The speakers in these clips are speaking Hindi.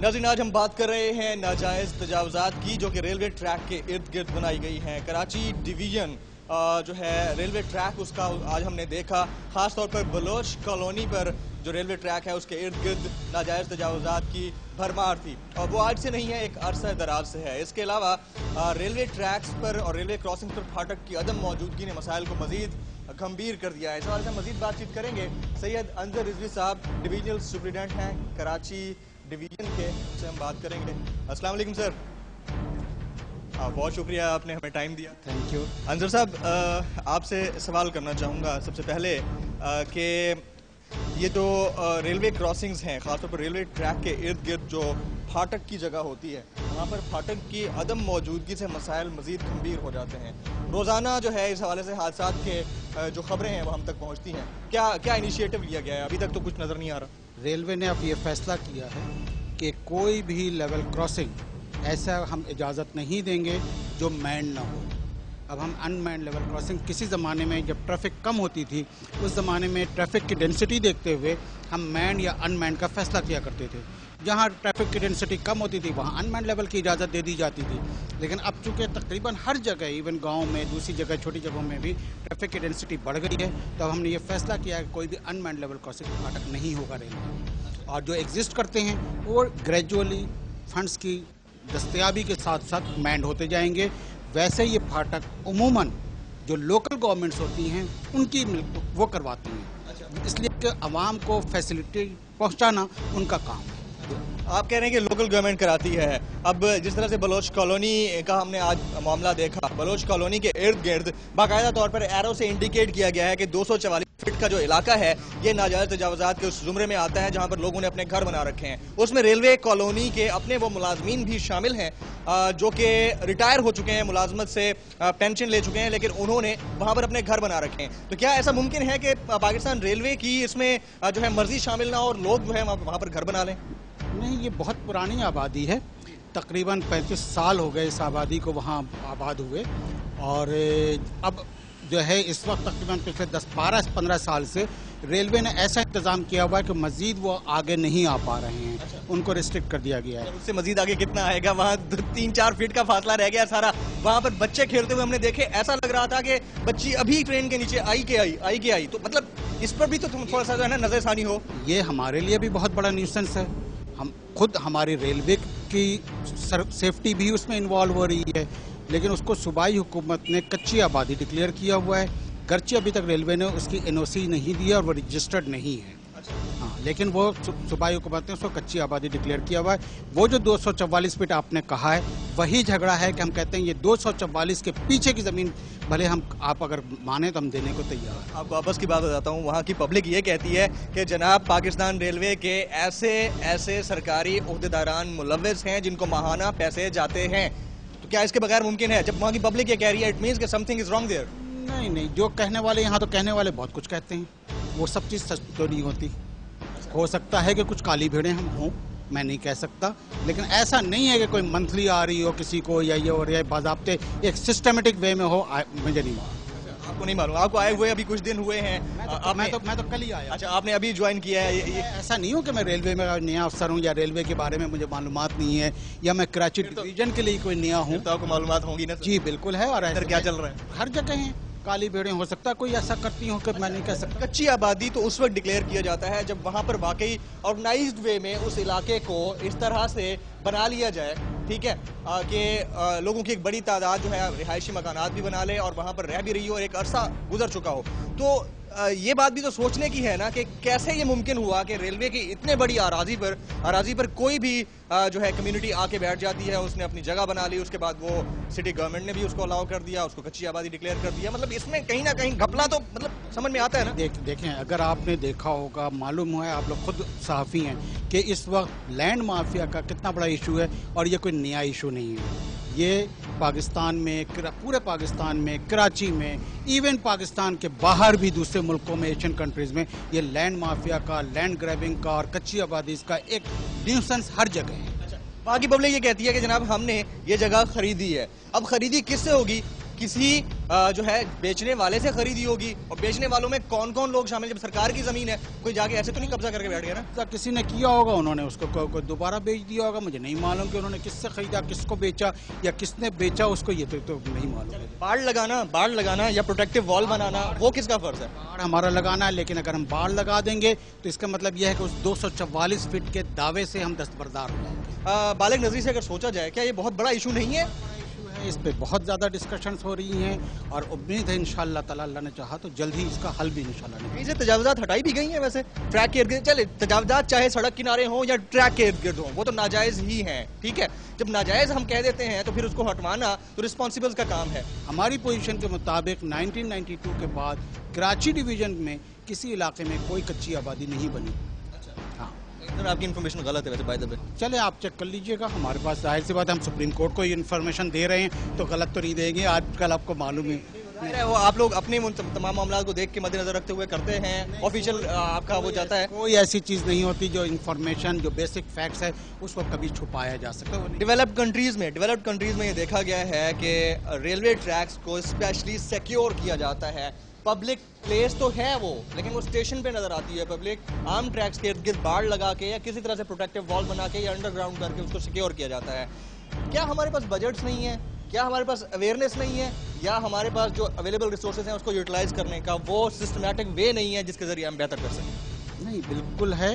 नाज़रीन, आज हम बात कर रहे हैं नाजायज़ तजावुज़ात की जो कि रेलवे ट्रैक के इर्द गिर्द बनाई गई हैं। कराची डिवीज़न जो है रेलवे ट्रैक उसका आज हमने देखा, ख़ास तौर पर बलोच कॉलोनी पर जो रेलवे ट्रैक है उसके इर्द गिर्द नाजायज़ तजावुज़ात की भरमार थी और वो आज से नहीं है, एक अरसा दराज से है। इसके अलावा रेलवे ट्रैक्स पर और रेलवे क्रॉसिंग पर फाटक की अदम मौजूदगी ने मसाइल को मज़ीद गंभीर कर दिया है। इस हवाले से मज़ीद बातचीत करेंगे। सैयद अंजर रिजवी साहब डिवीजनल सुपरिटेंडेंट हैं कराची डिवीजन के, से हम बात करेंगे। अस्सलाम वालेकुम सर। बहुत शुक्रिया आपने हमें टाइम दिया। Thank you. अंजर साहब, आपसे सवाल करना चाहूँगा सबसे पहले कि ये जो रेलवे क्रॉसिंग्स हैं, ख़ासतौर पर रेलवे ट्रैक के इर्द गिर्द जो फाटक की जगह होती है, वहाँ पर फाटक की अदम मौजूदगी से मसाइल मज़ीद गंभीर हो जाते हैं। रोज़ाना जो है इस हवाले से हादसात के जो खबरें हैं वो हम तक पहुँचती हैं। क्या इनिशिएटिव लिया गया है? अभी तक तो कुछ नज़र नहीं आ रहा। रेलवे ने अब ये फैसला किया है कि कोई भी लेवल क्रॉसिंग ऐसा हम इजाज़त नहीं देंगे जो मैन ना हो। अब हम अनमैन लेवल क्रॉसिंग, किसी ज़माने में जब ट्रैफिक कम होती थी उस ज़माने में ट्रैफिक की डेंसिटी देखते हुए हम मैन या अनमैन का फैसला किया करते थे। जहाँ ट्रैफिक की डेंसिटी कम होती थी वहाँ अनमैन लेवल की इजाज़त दे दी जाती थी। लेकिन अब चूँकि तकरीबन हर जगह, इवन गाँव में, दूसरी जगह, छोटी जगहों में भी ट्रैफिक की डेंसिटी बढ़ गई है, तो अब हमने ये फैसला किया है कि कोई भी अनमैन लेवल क्रॉसिंग फाटक नहीं होगा रेलवे। और जो एग्जिस्ट करते हैं वो ग्रेजुअली फंड्स की दस्तयाबी के साथ साथ मैंड होते जाएंगे। वैसे ये फाटक उमूमन जो लोकल गवर्नमेंट्स होती हैं उनकी वो करवाती हैं, इसलिए कि आवाम को फैसिलिटी पहुंचाना उनका काम है। आप कह रहे हैं कि लोकल गवर्नमेंट कराती है। अब जिस तरह से बलोच कॉलोनी का हमने आज मामला देखा, बलोच कॉलोनी के इर्द गिर्द बाकायदा तौर पर एरो से इंडिकेट किया गया है कि 244 फीट का जो इलाका है ये नाजायज़ तजावुज़ात के उस जुमरे में आता है जहां पर लोगों ने अपने घर बना रखे हैं। उसमें रेलवे कॉलोनी के अपने वो मुलाजमीन भी शामिल हैं जो कि रिटायर हो चुके हैं, मुलाजमत से पेंशन ले चुके हैं, लेकिन उन्होंने वहां पर अपने घर बना रखे हैं। तो क्या ऐसा मुमकिन है कि पाकिस्तान रेलवे की इसमें जो है मर्जी शामिल ना हो और लोग जो है वहां पर घर बना लें? नहीं, ये बहुत पुरानी आबादी है, तकरीबन 35 साल हो गए इस आबादी को वहाँ आबाद हुए। और अब जो है इस वक्त तकरीबन पिछले 10-12-15 साल से रेलवे ने ऐसा इंतज़ाम किया हुआ है कि मज़ीद वो आगे नहीं आ पा रहे हैं। उनको रिस्ट्रिक्ट कर दिया गया है। उससे मज़ीद आगे कितना आएगा? वहाँ 3-4 फीट का फासला रह गया सारा। वहाँ पर बच्चे खेलते हुए हमने देखे, ऐसा लग रहा था कि बच्ची अभी ट्रेन के नीचे आई के आई। तो मतलब इस पर भी तो थोड़ा सा जो है ना नज़रसानी हो। ये हमारे लिए भी बहुत बड़ा न्यूसेंस है। हम खुद, हमारी रेलवे की सेफ्टी भी उसमें इन्वॉल्व हो रही है, लेकिन उसको सूबाई हुकूमत ने कच्ची आबादी डिक्लेयर किया हुआ है। गर्चे अभी तक रेलवे ने उसकी एनओसी नहीं दिया और वो रजिस्टर्ड नहीं है। हाँ, लेकिन वो सूबाई हुकूमत ने उसको कच्ची आबादी डिक्लेयर किया हुआ है। वो जो 244 फीट आपने कहा है वही झगड़ा है कि हम कहते हैं ये 244 के पीछे की ज़मीन भले आप अगर माने तो हम देने को तैयार हैं। आपको वापस की बात बताता हूँ। वहाँ की पब्लिक ये कहती है कि जनाब पाकिस्तान रेलवे के ऐसे सरकारी ओहदेदारान मुलव्विस हैं जिनको माहाना पैसे जाते हैं। तो क्या इसके बगैर मुमकिन है? जब वहाँ की पब्लिक ये कह रही है, इट मीन्स कि समथिंग इज रॉन्ग देयर। नहीं, जो कहने वाले यहाँ तो कहने वाले बहुत कुछ कहते हैं, वो सब चीज़ सच तो नहीं होती। हो सकता है कि कुछ काली भेड़ें हम हों, मैं नहीं कह सकता, लेकिन ऐसा नहीं है कि कोई मंथली आ रही हो किसी को या ये और बाज़ाब्ते एक सिस्टमेटिक वे में हो। मुझे नहीं मालूम। आपको नहीं मालूम? आपको आए हुए अभी कुछ दिन हुए हैं। मैं तो कल ही आया। अच्छा, आपने अभी ज्वाइन किया है? ये ऐसा नहीं हो कि मैं रेलवे में नया अफसर हूँ या रेलवे के बारे में मुझे मालूमात नहीं है या मैं कराची डिवीजन के लिए कोई नया हूँ। तो आपको मालूमात होंगी ना? जी बिल्कुल है। और ऐसा क्या चल रहा है? हर जगह है काली भेड़ें। हो सकता है कोई ऐसा करती हो कि मैं नहीं कह सकता। कच्ची आबादी तो उस वक्त डिक्लेयर किया जाता है जब वहां पर वाकई ऑर्गेनाइज्ड वे में उस इलाके को इस तरह से बना लिया जाए, ठीक है, कि लोगों की एक बड़ी तादाद जो है रिहायशी मकानात भी बना ले और वहां पर रह भी रही हो और एक अरसा गुजर चुका हो। तो ये बात भी तो सोचने की है ना कि कैसे ये मुमकिन हुआ कि रेलवे की इतने बड़ी अराजी पर कोई भी जो है कम्युनिटी आके बैठ जाती है, उसने अपनी जगह बना ली, उसके बाद वो सिटी गवर्नमेंट ने भी उसको अलाउ कर दिया, उसको कच्ची आबादी डिक्लेयर कर दिया। मतलब इसमें कहीं ना कहीं घपला तो मतलब समझ में आता है ना? देखें, अगर आपने देखा होगा, मालूम हुआ है, आप लोग खुद सहाफ़ी हैं, कि इस वक्त लैंड माफिया का कितना बड़ा इशू है और ये कोई नया इशू नहीं है। ये पाकिस्तान में, पूरे पाकिस्तान में, कराची में, इवन पाकिस्तान के बाहर भी दूसरे मुल्कों में, एशियन कंट्रीज़ में, ये लैंड माफिया का, लैंड ग्रैबिंग का और कच्ची आबादी का एक न्यूसेंस हर जगह है। बाकी पब्लिक ये कहती है कि जनाब हमने ये जगह खरीदी है। अब खरीदी किससे होगी? किसी जो है बेचने वाले से खरीदी होगी, और बेचने वालों में कौन कौन लोग शामिल, जब सरकार की जमीन है कोई जाके ऐसे तो नहीं कब्जा करके बैठ गया ना? ऐसा किसी ने किया होगा, उन्होंने उसको कोई दोबारा बेच दिया होगा। मुझे नहीं मालूम कि उन्होंने किससे खरीदा, किसको बेचा या किसने बेचा उसको, ये तो नहीं मालूम है। बाड़ लगाना या प्रोटेक्टिव वॉल बनाना, वो किसका फर्ज है? बाड़ हमारा लगाना है, लेकिन अगर हम बाड़ लगा देंगे तो इसका मतलब यह है कि उस 244 फीट के दावे से हम दस्तबरदार हो जाएंगे। बालिग नजरी से अगर सोचा जाए, क्या ये बहुत बड़ा इशू नहीं है? इस पे बहुत ज़्यादा डिस्कशंस हो रही हैं और उम्मीद है इंशाअल्लाह ताला, अल्लाह ने चाहा तो जल्द ही इसका हल भी इंशाअल्लाह निकलेगा। इसे तजावजात हटाई भी गई हैं वैसे ट्रैक के इर्द गिर्द। चले तजावजात चाहे सड़क किनारे हो या ट्रैक के इर्द गिर्द हो, वो तो नाजायज ही हैं, ठीक है। जब नाजायज हम कह देते हैं तो फिर उसको हटवाना तो रिस्पॉन्सिबल्स का काम है। हमारी पोजीशन के मुताबिक 1992 के बाद कराची डिवीजन में किसी इलाके में कोई कच्ची आबादी नहीं बनी। हाँ, सर आपकी इन्फॉर्मेशन गलत है वैसे, बाय द वे। चले आप चेक कर लीजिएगा, हमारे पास जाहिर सी बात है, हम सुप्रीम कोर्ट को ये इन्फॉर्मेशन दे रहे हैं तो गलत तो नहीं देंगे, आजकल आपको मालूम है। वो आप लोग अपने तमाम मामला को देख के मद्देनजर रखते हुए करते हैं, ऑफिशियल आपका वो जाता है। कोई ऐसी चीज़ नहीं होती जो इन्फॉर्मेशन, जो बेसिक फैक्ट्स है उसको कभी छुपाया जा सकता है। डेवलप्ड कंट्रीज में ये देखा गया है कि रेलवे ट्रैक्स को स्पेशली सिक्योर किया जाता है। पब्लिक प्लेस तो है वो, लेकिन वो स्टेशन पे नजर आती है पब्लिक। आम ट्रैक्स के इर्द गिर्द बाड़ लगा के या किसी तरह से प्रोटेक्टिव वॉल बना के या अंडरग्राउंड करके उसको सिक्योर किया जाता है। क्या हमारे पास बजट्स नहीं है, क्या हमारे पास अवेयरनेस नहीं है, या हमारे पास जो अवेलेबल रिसोर्सेज हैं उसको यूटिलाइज करने का वो सिस्टमैटिक वे नहीं है जिसके जरिए हम बेहतर कर सकें? नहीं, बिल्कुल है।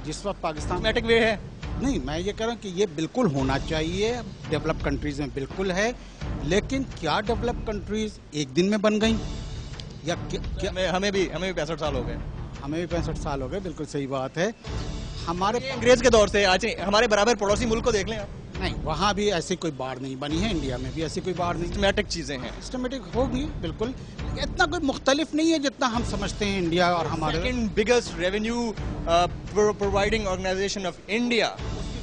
जिस वक्त पाकिस्तान सिस्टमैटिक वे है नहीं, मैं ये कह रहा हूँ कि ये बिल्कुल होना चाहिए, डेवलप कंट्रीज में बिल्कुल है, लेकिन क्या डेवलप कंट्रीज एक दिन में बन गई या क्या? हमें भी 65 साल हो गए। हमें भी 65 साल हो गए, बिल्कुल सही बात है। हमारे अंग्रेज के दौर से आज हमारे बराबर पड़ोसी मुल्क को देख लें आप। नहीं, वहाँ भी ऐसी कोई बाढ़ नहीं बनी है, इंडिया में भी ऐसी कोई बाढ़ नहीं। सिस्टमैटिक चीजें हैं, सिस्टमेटिक होगी बिल्कुल, इतना कोई मुख्तलिफ नहीं है जितना हम समझते हैं इंडिया और हमारे। Second biggest revenue providing organization of India,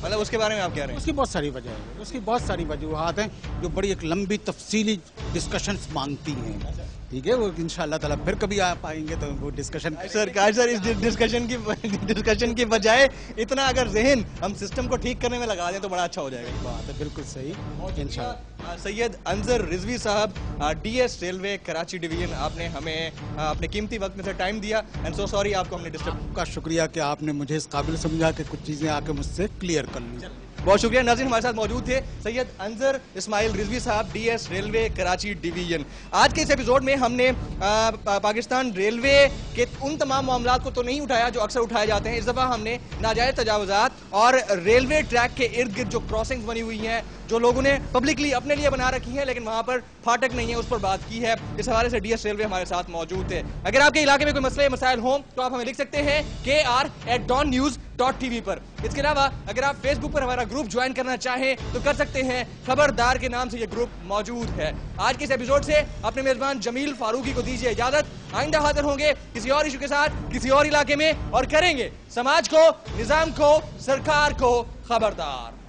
मतलब उसके बारे में आप कह रहे हैं? उसकी बहुत सारी वजह है, उसकी बहुत सारी वजूहात हैं जो बड़ी एक लंबी तफसीली डिस्कशंस मांगती हैं, ठीक है। वो इंशाअल्लाह ताला फिर कभी आ पाएंगे तो वो डिस्कशन। सर इस डिस्कशन की बजाय इतना अगर जहन हम सिस्टम को ठीक करने में लगा दें तो बड़ा अच्छा हो जाएगा। बात है, बिल्कुल सही, इंशाअल्लाह। सैयद अंजर रिजवी साहब, डीएस रेलवे कराची डिवीजन, आपने हमें अपने कीमती वक्त में से टाइम दिया, एंड सो सॉरी आपको हमने डिस्टर्ब। आपका शुक्रिया कि आपने मुझे इस काबिल समझा कि कुछ चीज़ें आके मुझसे क्लियर कर ली। बहुत शुक्रिया। नाज़रीन, हमारे साथ मौजूद थे सैयद अंजर इस्माइल रिजवी साहब, डीएस रेलवे कराची डिवीजन। आज के इस एपिसोड में हमने पाकिस्तान रेलवे के उन तमाम मामलात को तो नहीं उठाया जो अक्सर उठाए जाते हैं। इस दफा हमने नाजायज तजावजात और रेलवे ट्रैक के इर्द गिर्द जो क्रॉसिंग्स बनी हुई हैं, जो लोगों ने पब्लिकली अपने लिए बना रखी हैं लेकिन वहां पर फाटक नहीं है, उस पर बात की है। इस हवाले से डीएस रेलवे हमारे साथ मौजूद थे। अगर आपके इलाके में कोई मसले मसाइल हों तो आप हमें लिख सकते हैं kr@dawnnews.tv पर। इसके अलावा अगर आप फेसबुक पर हमारा ग्रुप ज्वाइन करना चाहें तो कर सकते हैं, खबरदार के नाम से ये ग्रुप मौजूद है। आज के इस एपिसोड से अपने मेजबान जमील फारूकी को दीजिए इजाजत। आइंदा हाजिर होंगे किसी और इशू के साथ, किसी और इलाके में, और करेंगे समाज को, निजाम को, सरकार को खबरदार।